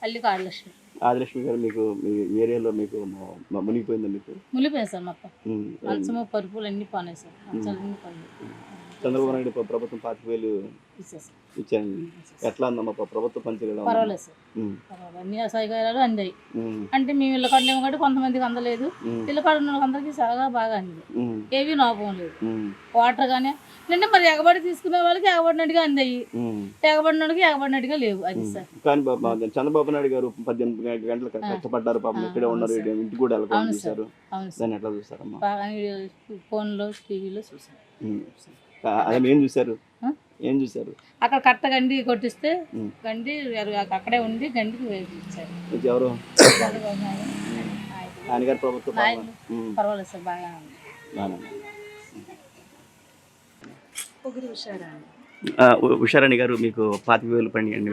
అల్లికి ఆడలక్ష్మి. ఆదిలక్ష్మి గారు మీకు మీ ఏరియాలో మీకు మునిగిపోయిందా మీకు? మునిగిపోయింది సార్ మొత్తం. మంచము పరుపులు అన్ని పోనాయి సార్. మంచాలన్నీ పోయినాయి. చంద్రబాబు నాయుడు ప్రభుత్వం 25,000 ఇచ్చాను. ఎట్లా ఉందమ్మా ప్రభుత్వ పంచగల? పర్వాలేదు సార్, పర్వాలేదు. అన్ని సౌకర్యాలు అందాయి. అంటే మేము ఇళ్ళ కాడలేము కాబట్టి కొంతమందికి అందలేదు. ఇళ్ళ కాడ ఉన్న అందరికి చాలా బాగా అంది. ఏవి లోపం లేదు. వాటర్ గానే అంటే మరి ఎగబడి తీసుకునే వాళ్ళకి ఎగబడినట్టుగా అందాయి, ఎగబడినట్టుగా ఎగబడినట్టుగా లేవు. అది సార్. కానీ చంద్రబాబు నాయుడు గారు 18 గంటలు కష్టపడ్డారు, పాపం ఇక్కడే ఉన్నారు, ఇంటికి కూడా చూసారు. దాన్ని ఎట్లా చూసారమ్మా? బాగా ఫోన్లో టీవీలో చూసారు. అదే ఏం చూసారు? ఏం చూసారు? అక్కడ కట్ట గండి కొట్టిస్తే గండి అక్కడే ఉండి గండికి ఇచ్చారు. ఎవరు? ఆయన గారి ప్రభుత్వం పర్వాలేదు సార్, బాగా ఉషారాణి గారు మీకు 25,000 పండియండి.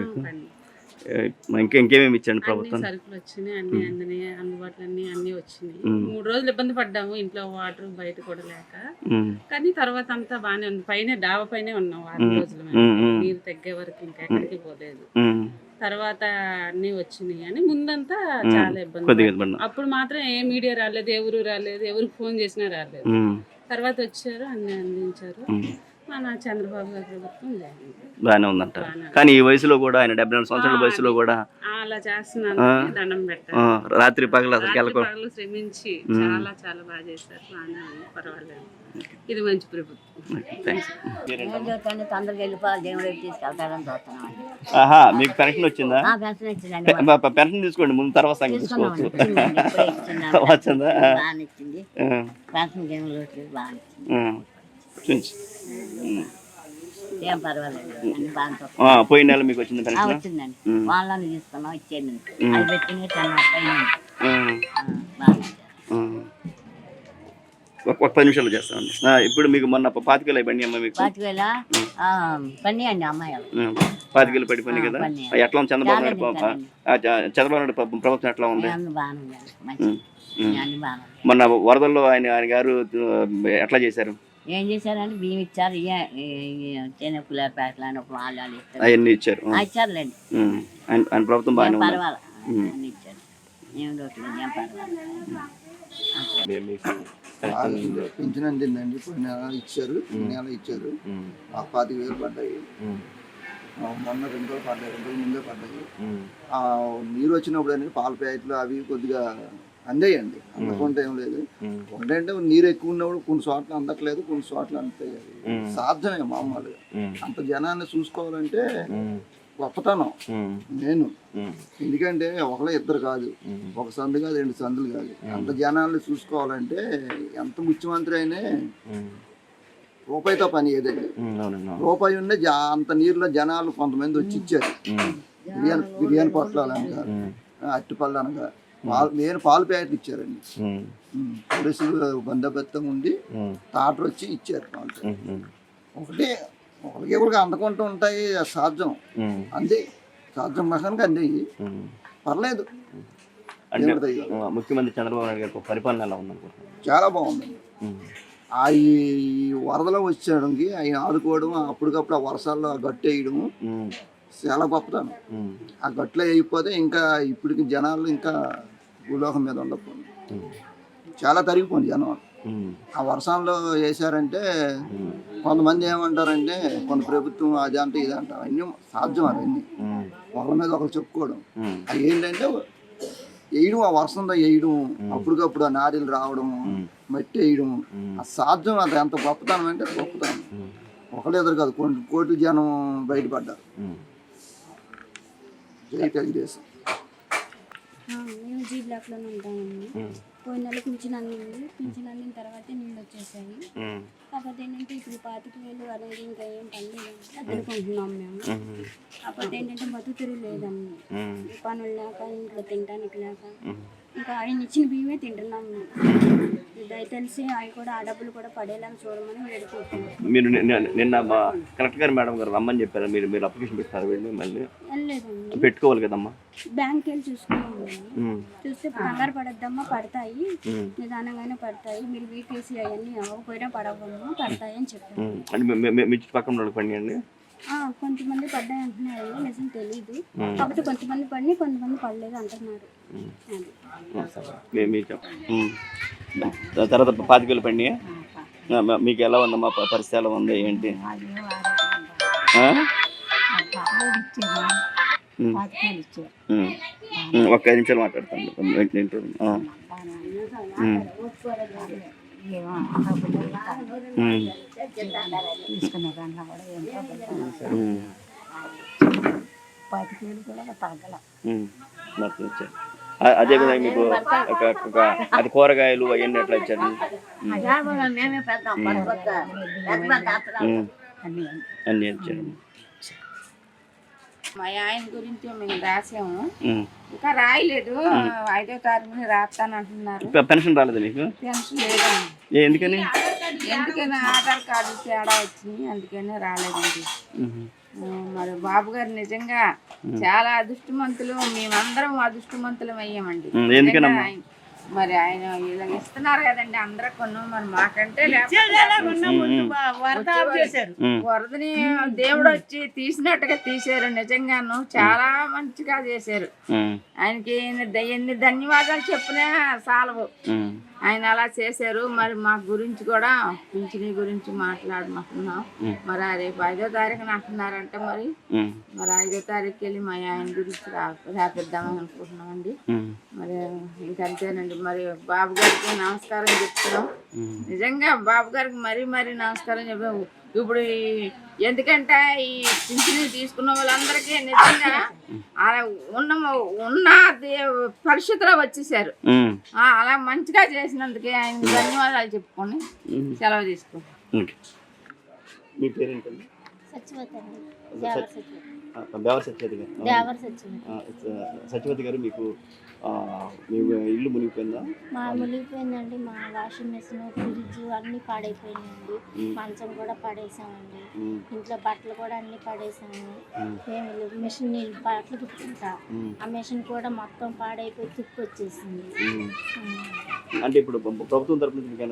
మీకు ఇంకేమేమి ఇచ్చాండి ప్రభుత్వం? సరుకులు వచ్చినాయి, అన్ని అందినాయి, అందుబాటులో అన్ని వచ్చినాయి. 3 రోజులు ఇబ్బంది పడ్డాము, ఇంట్లో వాటర్ బయట కూడా లేక. కానీ తర్వాత అంతా బాగానే ఉంది. పైన డాబా పైనే ఉన్నాం 6 రోజులు. నీరు తగ్గే వరకు ఇంకెక్కడికి పోలేదు. తర్వాత అన్ని వచ్చినాయి అని ముందంతా చాలా ఇబ్బంది. అప్పుడు మాత్రం ఏ మీడియా రాలేదు, ఎవరు రాలేదు, ఎవరికి ఫోన్ చేసినా రాలేదు. తర్వాత వచ్చారు, అన్ని అందించారు. మన చంద్రబాబు గారి ప్రభుత్వం బాగానే ఉందంట. కానీ ఈ వయసులో కూడా ఆయన 74 సంవత్సరాల వయసులో కూడా అలా చేస్తున్నాను. దండం పెట్టారు. రాత్రి పగలు శ్రమించి చాలా చాలా బాగా చేశారు. బాగానే ఉంది, పర్వాలేదు. ఇది మంచి ప్రభుత్వం. మీకు పెన్షన్ వచ్చిందా? పెన్షన్ తీసుకోండి ముందు, తర్వాత సంగతి తీసుకోవచ్చు. వచ్చిందా? పోయిన నెల మీకు వచ్చింది పెన్షన్? వచ్చిందండి, వాళ్ళని తీసుకున్నాం, ఇచ్చేయండి. అది పెట్టిన ఒక 10 నిమిషాలు చేస్తామండి. ఇప్పుడు మీకు మొన్న 25,000 అయిపోయింది అమ్మ? మీకు 25,000 అండి అమ్మాయి. 25,000 పడిపోయింది కదా. ఎట్లా ఉంది చంద్రబాబు నాయుడు ప్రభుత్వం ఎట్లా ఉంది? మొన్న వరదల్లో ఆయన గారు ఎట్లా చేశారు? ఏం చేశారంటే బియ్యం ఇచ్చారు, పులిపేటలు అవన్నీ ఇచ్చారు. ఇచ్చారులేండి. ఆయన ప్రభుత్వం బాగా పర్వాలేదు, అన్ని ఇచ్చారు. ఏం లోటు ఏం పర్వాలేదు. పింఛన్ అందిందండి. ఇప్పుడు నెల ఇచ్చారు, నెల ఇచ్చారు. 25,000 పడ్డాయి. మొన్న 2 రోజులు పడ్డాయి, 2 రోజుల ముందే పడ్డాయి. నీరు వచ్చినప్పుడు అనేది పాల ప్యాకెట్లు అవి కొద్దిగా అందేయండి, అందకుండా ఏం లేదు. ఒకటంటే నీరు ఎక్కువ ఉన్నప్పుడు కొన్ని చోట్ల అందట్లేదు, కొన్ని చోట్ల అందుతాయి. సాధ్యమే మామూలుగా. అంత జనాన్ని చూసుకోవాలంటే గొప్పతనం నేను. ఎందుకంటే ఒకళ్ళ ఇద్దరు కాదు, ఒక సందు కాదు, 2 సందులు కాదు. అంత జనాన్ని చూసుకోవాలంటే ఎంత ముఖ్యమంత్రి అయినా రూపాయితో పని ఏదండి. రూపాయి ఉండే అంత నీరులో జనాలు కొంతమంది వచ్చి ఇచ్చారు. బిర్యానీ పొట్లాలు అనగా, అట్టిపళ్ళు అనగా, నేను పాలు ప్యాకెట్లు ఇచ్చారండి. పోలీసులు బందోబస్తం ఉండి తాటరు వచ్చి ఇచ్చారు పాలు ప్యాకెట్. ఒకటి ఒకరికి ఒకరికి అందుకుంటూ ఉంటాయి, సాధ్యం అంది, సాధ్యం మహానికి అంది. పర్లేదు. ముఖ్యమంత్రి చంద్రబాబు నాయుడు గారి పరిపాలన ఎలా ఉందనుకుంటున్నాను? చాలా బాగుందండి. ఈ వరదలో వచ్చేయడానికి ఆయన ఆదుకోవడం, అప్పటికప్పుడు ఆ వర్షాల్లో గట్టు వేయడం చాలా గొప్పతనం. ఆ గట్లో అయిపోతే ఇంకా ఇప్పటికి జనాలు ఇంకా భూలోకం మీద ఉండకపోయింది, చాలా తరిగిపోయింది జనం. ఆ వర్షంలో వేసారంటే కొంతమంది ఏమంటారంటే కొంత ప్రభుత్వం అది అంటే ఇది అంటారు. అవన్నీ సాధ్యం, అవన్నీ ఒకరి మీద ఒకరు చెప్పుకోవడం. అది ఏంటంటే వేయడం, ఆ వర్షంలో వేయడం, అప్పటికప్పుడు ఆ నారీలు రావడం, మట్టి వేయడం, ఆ సాధ్యం. అది ఎంత గొప్పతనం అంటే గొప్పతనం. ఒకళ్ళు ఎదురు కాదు, కొన్ని కోట్ల జనం బయటపడ్డారు. జై తెలుగుదేశం. మేము జీ బ్లాక్లోనే ఉంటామండి. పోయిన నెల పింఛన్ అందింది. పింఛన్ అందిన తర్వాత నీళ్ళు వచ్చేసాయి. కాకపోతే ఏంటంటే ఇప్పుడు 25,000 అనేది ఇంకా ఏం పనిలేదంటే అదునుకుంటున్నాం మేము. కాకపోతే ఏంటంటే బతుకుతెరువు లేదండి, పనులు లేక, ఇంట్లో తినడానికి లేక, ఇంకా ఆయన ఇచ్చిన బియ్యమే తింటున్నాం మేము. దయతలిసి అవి కూడా ఆ డబ్బులు కూడా పడేలాగా చూడమని వేడుకుంటున్నాం. మీరు నిన్న కలెక్టర్ గారు మేడం గారు రమ్మని చెప్పారు, మీరు అప్లికేషన్ పెట్టారు? వెళ్ళి మళ్ళీ వెళ్ళలేదండి, పెట్టుకోవాలి కదమ్మా. బ్యాంక్కి వెళ్ళి చూసుకున్నాము. చూస్తే కంగారు పడద్దమ్మా, పడతాయి, నిదానంగానే పడతాయి, మీరు వీకేసి అవన్నీ అవ్వకపోయినా పడవమ్మా, పడతాయి అని చెప్పారు. అంటే మీ చుట్టుపక్కల వాళ్ళకి పండి అండి. కొంతమంది పడ్డాయి అంటున్నారు, నిజం తెలీదు. కాకపోతే కొంతమంది పడినాయి, కొంతమంది పడలేదు అంటున్నారు. మీరు చెప్పండి. తర్వాత 25,000 పడినాయా? మీకు ఎలా ఉందమ్మా పరిస్థితి, ఎలా ఉంది ఏంటి? ఒక్క 5 నిమిషాలు మాట్లాడతాను. తీసుకున్న దాంట్లో కూడా ఎంతో కూడా తగ్గల. అదే విధంగా మీకు అది కూరగాయలు అవన్నీ ఎట్లా ఇచ్చారు? అన్నీ ఇచ్చారు. మా ఆయన గురించి మేము రాసాము, ఇంకా రాయలేదు. 5వ తారీఖుని రాస్తాను అంటున్నారు. పెన్షన్ రాలేదు మీకు? పెన్షన్ లేదండి. ఎందుకని? ఎందుకని ఆధార్ కార్డు తేడా వచ్చింది, అందుకనే రాలేదండి. మరి బాబు గారు నిజంగా చాలా అదృష్టవంతులు, మేమందరం అదృష్టవంతులం అయ్యామండి. మరి ఆయన ఇలా ఇస్తున్నారు కదండి అందరూ కొను, మరి మాకంటే వరదని దేవుడు వచ్చి తీసినట్టుగా తీశారు. నిజంగాను చాలా మంచిగా చేశారు. ఆయనకి ఎన్ని ధన్యవాదాలు చెప్పినా చాలవు. ఆయన అలా చేశారు. మరి మా గురించి కూడా పింఛనీ గురించి మాట్లాడమంటున్నాం. మరి రేపు 5వ తారీఖున అంటున్నారంటే మరి 5వ తారీఖుకి వెళ్ళి మా ఆయన గురించి రాపిద్దామని అనుకుంటున్నామండి. మరి ఇంకంతేనండి. మరి బాబు గారికి నమస్కారం చెప్తున్నాం. నిజంగా బాబు గారికి మరీ నమస్కారం చెప్పాము. ఇప్పుడు ఎందుకంటే ఈ పింఛనీ తీసుకున్న వాళ్ళందరికీ నిజంగా అలా ఉన్న పరిస్థితిలో వచ్చేసారు. అలా మంచిగా చేసినందుకే ఆయన ధన్యవాదాలు చెప్పుకొని సెలవు తీసుకుంటాం. మీ పేరేంటండి? సత్యవతి గారు, మీకు మీ ఇల్లు మునిగిపోయిందా? మునిగిపోయిందండి. మా వాషింగ్ మెషిన్, ఫ్రిడ్జ్ అన్నీ పాడైపోయినాయండి. మంచం కూడా పడేసామండి. ఇంట్లో బట్టలు కూడా అన్నీ పడేసాము. మేము మిషన్ నీళ్ళు బట్టలు కుట్టుకుంటా, ఆ మిషన్ కూడా మొత్తం పాడైపోయి తుప్పు వచ్చేసింది. అంటే ఇప్పుడు ప్రభుత్వం తరఫు నుంచి మీకు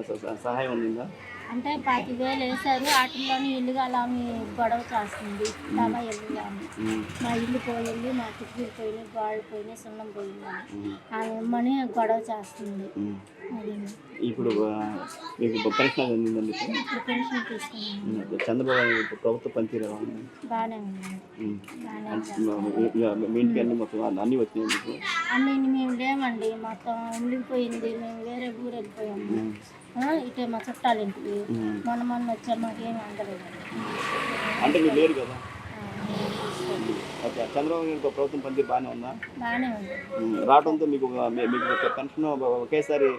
సహాయం ఉందా? అంటే 25,000 వేశారు. వాటిల్లోని ఇల్లు అలాని గొడవ చేస్తుంది. తమ ఇల్లు కానీ మా ఇల్లు పోయింది, మా కిటికీలు పోయినాయి, గోడలు పోయినాయి, సున్నం పోయిందని ఆమె గొడవ చేస్తుంది. ఇప్పుడు మీకు పెన్షన్ అందిందండి? పెన్షన్ తీసుకున్నాను. చంద్రబాబు ప్రభుత్వ పనితీరు ఎలా ఉంది? బాగానే ఉంది. మీ ఇంటికి అన్ని మొత్తం అన్నీ వచ్చినాయి మీకు? అన్నీ మేము లేమండి, మొత్తం ఉండిపోయింది. మేము వేరే ఊరు వెళ్ళిపోయాము. ఇటే మా చుట్టాలు ఇంటికి మొన్న వచ్చారు. మాకేం అందలేదు. అంటే మీరు లేరు కదా? చంద్రబాబు గారి ప్రభుత్వం పనితీరు బాగానే ఉందా? బాగానే ఉంది. రావడంతో మీకు పెన్షన్ ఒకేసారి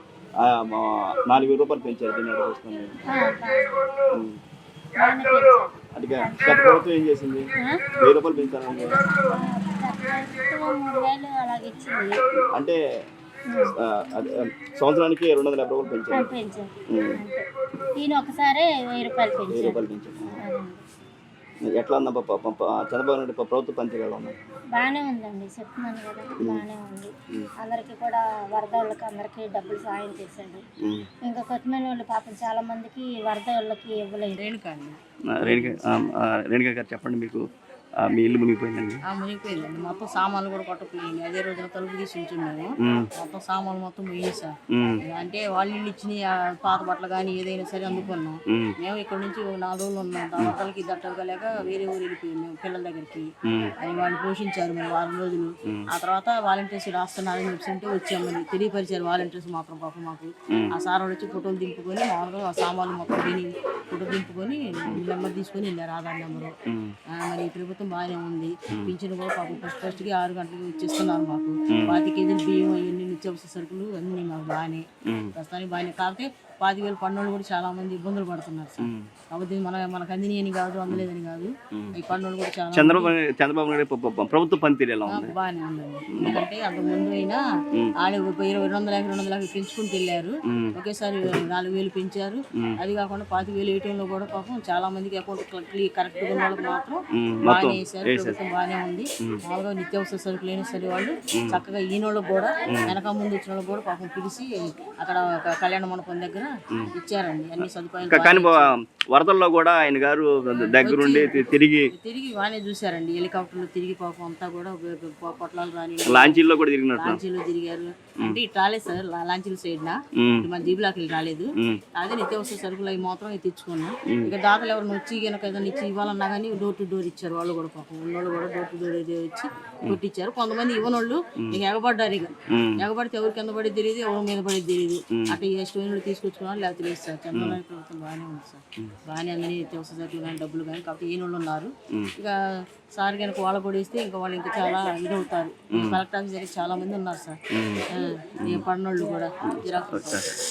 4,000 రూపాయలు పెంచారు. దీన్ని ఎక్కడ వస్తుంది? అది గత ప్రభుత్వం ఏం చేసింది? 1,000 రూపాయలు పెంచారండి. అంటే సంవత్సరానికి 250 రూపాయలు పెంచారు. ఈయన ఒకసారి 1,000 రూపాయలు పెంచారు. ఎట్లా ఉందా చంద్రబాబు నాయుడు ప్రభుత్వ పనితీరు ఎలా ఉంది? బాగానే ఉందండి, చెప్తున్నాను కదా, బాగానే ఉంది. అందరికీ కూడా వరద వాళ్ళకి అందరికీ డబ్బులు సాయం చేశాడు. ఇంకా కొత్తమైన వాళ్ళు పాపం చాలా మందికి వరద వాళ్ళకి ఇవ్వలేదు. రేణుక గారు చెప్పండి, మీకు మీ ఇల్లు మునిగిపోయిందండి? మునిగిపోయిందండి. మొత్తం సామాన్లు కూడా కొట్టపోయింది. అదే రోజున తలుపు తీసి ఉంచున్నాము. మొత్తం సామాన్లు మొత్తం పోయేసా. అంటే వాళ్ళు ఇల్లు ఇచ్చిన పాత బట్టలు కానీ ఏదైనా సరే అందుకున్నాం. మేము ఇక్కడ నుంచి 4 రోజులు ఉన్నాం. వరదలకి దట్టలుగా లేక వేరే ఊరు వెళ్ళిపోయాం మేము పిల్లల దగ్గరికి. అని వాళ్ళు పోషించారు మరి 4 రోజులు. ఆ తర్వాత వాలంటీర్స్ రాస్తున్నారని చెప్పి వచ్చాము. మరి తెలియపరిచారు వాలంటీర్స్ మాత్రం పాపం మాకు. ఆ సార్ వచ్చి ఫోటోలు దింపుకొని మామూలుగా ఆ సామాన్లు మొత్తం తిని ఫోటో దింపుకొని నెంబర్ తీసుకొని వెళ్ళారు, ఆధార్ నెంబరు. మరి ప్రభుత్వం బాగానే ఉంది. పింఛను కూడా పాపం ఫస్ట్కి 6 గంటలకు ఇచ్చేస్తున్నారు మాకు. 25 కేజీలు బియ్యం, అవన్నీ నిత్యావసర సరుకులు అన్నీ మాకు బాగానే ప్రస్తుతానికి బాగానే. కాకపోతే 25,000 పన్నులు కూడా చాలా మంది ఇబ్బందులు పడుతున్నారు సార్. కాబట్టి మనకు అందిని అని కాదు, అందలేదని కాదు, ఈ పన్నులు కూడా చాలా. చంద్రబాబు నాయుడు ప్రభుత్వ పనితీరు ఎలా ఉంది? బాగానే ఉందండి. ఎందుకంటే అంత ముందు అయినా ఆడ 200,000 పెంచుకుంటూ వెళ్ళారు. ఒకేసారి 4,000 పెంచారు. అది కాకుండా 25,000 వేయటంలో కూడా పాపం చాలా మందికి అకౌంట్ కరెక్ట్గా ఉన్న వాళ్ళకి మాత్రం బాగానే వేసారు. ప్రభుత్వం బాగానే ఉంది. మామూలుగా నిత్యావసర సరుకులు అయినా సరే వాళ్ళు చక్కగా ఈయన వాళ్ళకి కూడా వెనక ముందు వచ్చిన వాళ్ళకి కూడా పాపం పిలిచి అక్కడ కళ్యాణ మండపం దగ్గర ఇచ్చారండి అన్ని సదుపాయాలు కానీ వరదల్లో కూడా ఆయన గారు దగ్గరుండి తిరిగి తిరిగి బాగానే చూసారండి. హెలికాప్టర్లో తిరిగి పాపం అంతా కూడా పొట్లాలు రాని లాంచీల్లో కూడా తిరిగినట్టు. లాంచీలో తిరిగారు. అంటే ఇటు రాలేదు సార్ లాంచీల సైడ్ నా మన జీబులాకి రాలేదు. అదే నిత్యావసర సరుకులు అవి మాత్రం తెచ్చుకున్నాం. ఇక దాతలు ఎవరిని వచ్చి కనుక ఏదైనా ఇచ్చి ఇవ్వాలన్నా కానీ డోర్ టు డోర్ ఇచ్చారు. వాళ్ళు కూడా పాపం ఉన్నోళ్ళు కూడా డోర్ టు డోర్ వచ్చి కొట్టించారు. కొంతమంది ఇవ్వనోళ్ళు ఇక ఎగబడ్డారు. ఇక ఎగబడితే ఎవరికి కింద పడేది తెలియదు, ఎవరి మీద పడేది తెలియదు. అట్లా ఏ స్టోన్లు తీసుకొచ్చుకున్నారు లేకపోతే లేదు సార్. చంద్రబాబు ప్రభుత్వం బాగానే ఉంది సార్. బాగానే అందరినీ నిత్యావసర సరుకులు కానీ డబ్బులు కానీ కాకపోతే ఏనోళ్ళు ఉన్నారు. ఇక సార్ కనుక వాళ్ళ కూడా ఇస్తే ఇంకా వాళ్ళు ఇంకా చాలా ఇదవుతారు. కలెక్టర్ ఆఫీస్ దగ్గర చాలా మంది ఉన్నారు సార్. పడినోళ్ళు కూడా జిరాక్స్